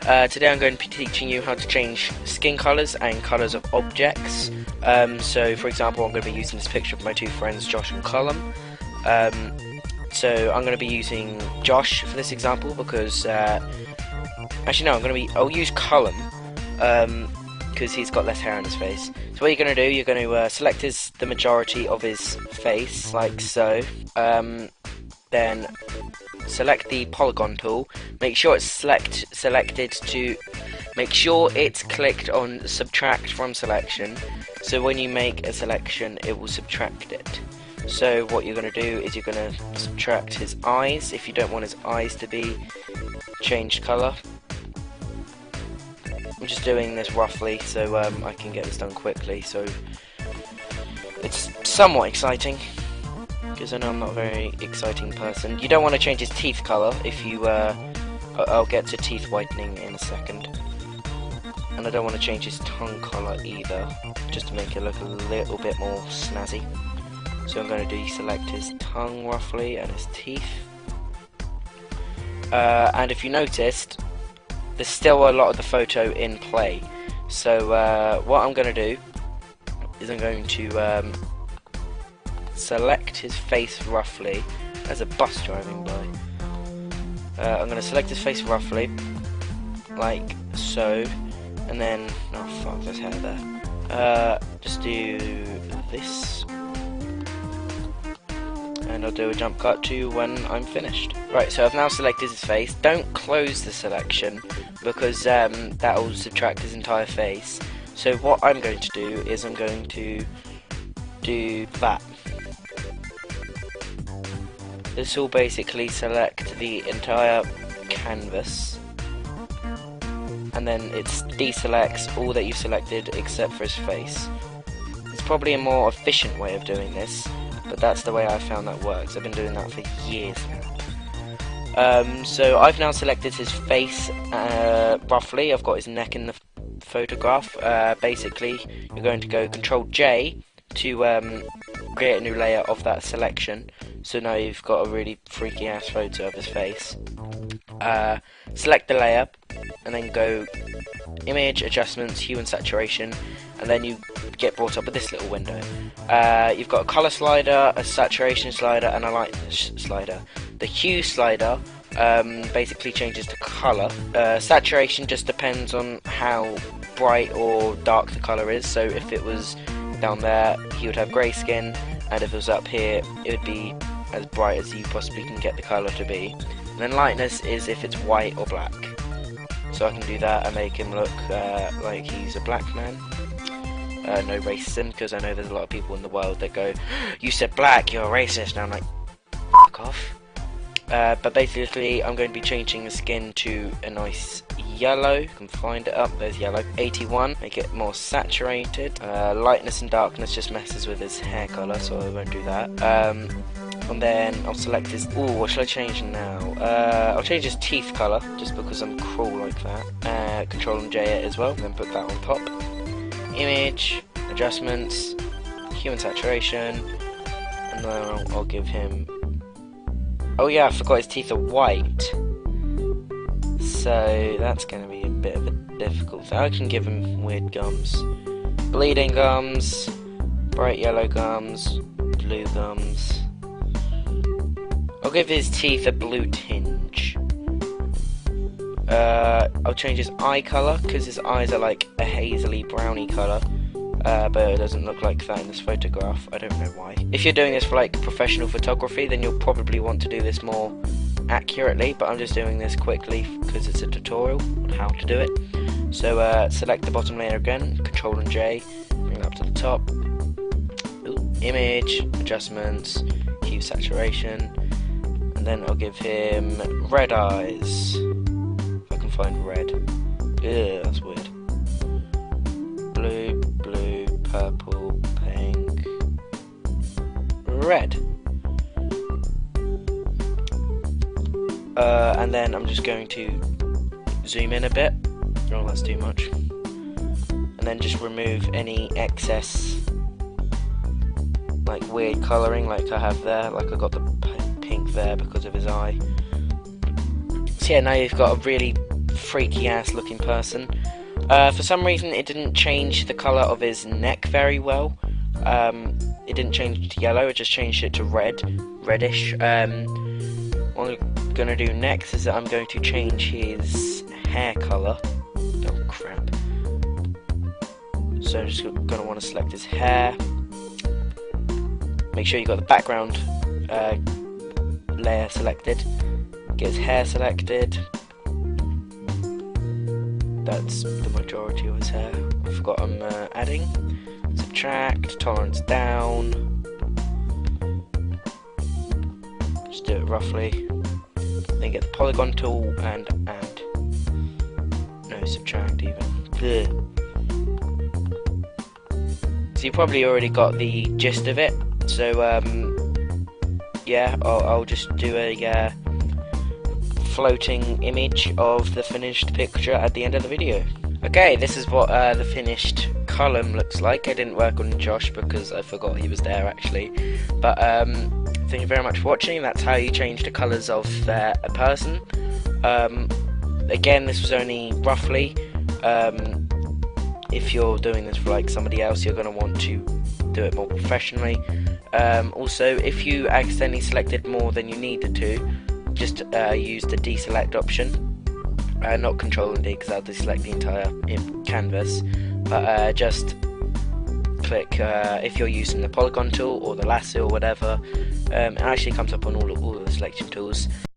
Today I'm going to be teaching you how to change skin colours and colours of objects. So for example, I'm going to be using this picture of my two friends Josh and Colum. So I'm going to be using Josh for this example because actually no, I'll use Colum because he's got less hair on his face. So what you're going to do, you're going to select the majority of his face like so. Then select the polygon tool. Make sure it's selected to make sure it's clicked on subtract from selection. So when you make a selection, it will subtract it. So what you're going to do is you're going to subtract his eyes if you don't want his eyes to be changed colour. I'm just doing this roughly so I can get this done quickly. So it's somewhat exciting, because I know I'm not a very exciting person. You don't want to change his teeth colour if you, I'll get to teeth whitening in a second. And I don't want to change his tongue colour either, just to make it look a little bit more snazzy. So I'm going to deselect his tongue roughly and his teeth. And if you noticed, there's still a lot of the photo in play. So what I'm going to do is I'm going to select his face roughly as a bus driving by. I'm going to select his face roughly, like so, and then, oh fuck, there's hair there. Just do this, and I'll do a jump cut to when I'm finished. Right, so I've now selected his face. Don't close the selection because that will subtract his entire face. So what I'm going to do is I'm going to do that. This will basically select the entire canvas, and then it deselects all that you've selected except for his face. It's probably a more efficient way of doing this, but that's the way I found that works. I've been doing that for years now. So I've now selected his face roughly. I've got his neck in the photograph. Basically, you're going to go Control J to create a new layer of that selection. So now you've got a really freaky ass photo of his face. Select the layer and then go Image, Adjustments, Hue and Saturation, and then you get brought up with this little window. You've got a colour slider, a saturation slider, and a lightness slider. The hue slider basically changes the colour. Saturation just depends on how bright or dark the colour is. So if it was down there, he would have grey skin, and if it was up here, it would be as bright as you possibly can get the colour to be. And then lightness is if it's white or black. So I can do that and make him look like he's a black man. No racism, because I know there's a lot of people in the world that go, "You said black, you're a racist," and I'm like, fuck off. But basically, I'm going to be changing the skin to a nice yellow. You can find it up, there's yellow. 81, make it more saturated. Lightness and darkness just messes with his hair colour, so I won't do that. And then I'll select his, what should I change now? I'll change his teeth colour, just because I'm cruel like that. Control and J it as well, and then put that on top. Image, Adjustments, Hue and Saturation, and then I'll give him, oh yeah, I forgot his teeth are white. So that's going to be a bit of a difficult thing. I can give him weird gums. Bleeding gums, bright yellow gums, blue gums. I'll give his teeth a blue tinge. I'll change his eye colour, because his eyes are like a hazily browny colour. But it doesn't look like that in this photograph. I don't know why. If you're doing this for like professional photography, then you'll probably want to do this more accurately, but I'm just doing this quickly because it's a tutorial on how to do it. So select the bottom layer again, Control and J, bring it up to the top. Image, Adjustments, Hue, Saturation, and then I'll give him red eyes. If I can find red. Ugh, that's weird. Blue, blue, purple, pink, red. And then I'm just going to zoom in a bit. Oh, that's too much. And then just remove any excess, like weird colouring, like I have there. Like I got the pink there because of his eye. So yeah, now you've got a really freaky ass looking person. For some reason it didn't change the colour of his neck very well. It didn't change to yellow, it just changed it to reddish. What I'm going to do next is that I'm going to change his hair colour. Oh crap. So I'm just going to want to select his hair. Make sure you've got the background layer selected. Get his hair selected. That's the majority of his hair. I forgot I'm adding. Subtract, tolerance down. Just do it roughly. Then get the polygon tool and add. No, subtract even. Ugh. So you probably already got the gist of it. So yeah, I'll just do a floating image of the finished picture at the end of the video. Okay, this is what the finished column looks like. I didn't work on Josh because I forgot he was there actually. But thank you very much for watching. That's how you change the colours of a person. Again, this was only roughly. If you're doing this for like somebody else, you're going to want to do it more professionally. Also, if you accidentally selected more than you needed to, just use the deselect option. Not Control and D because that'll deselect the entire canvas. But just click if you're using the polygon tool or the lasso or whatever. It actually comes up on all of the selection tools.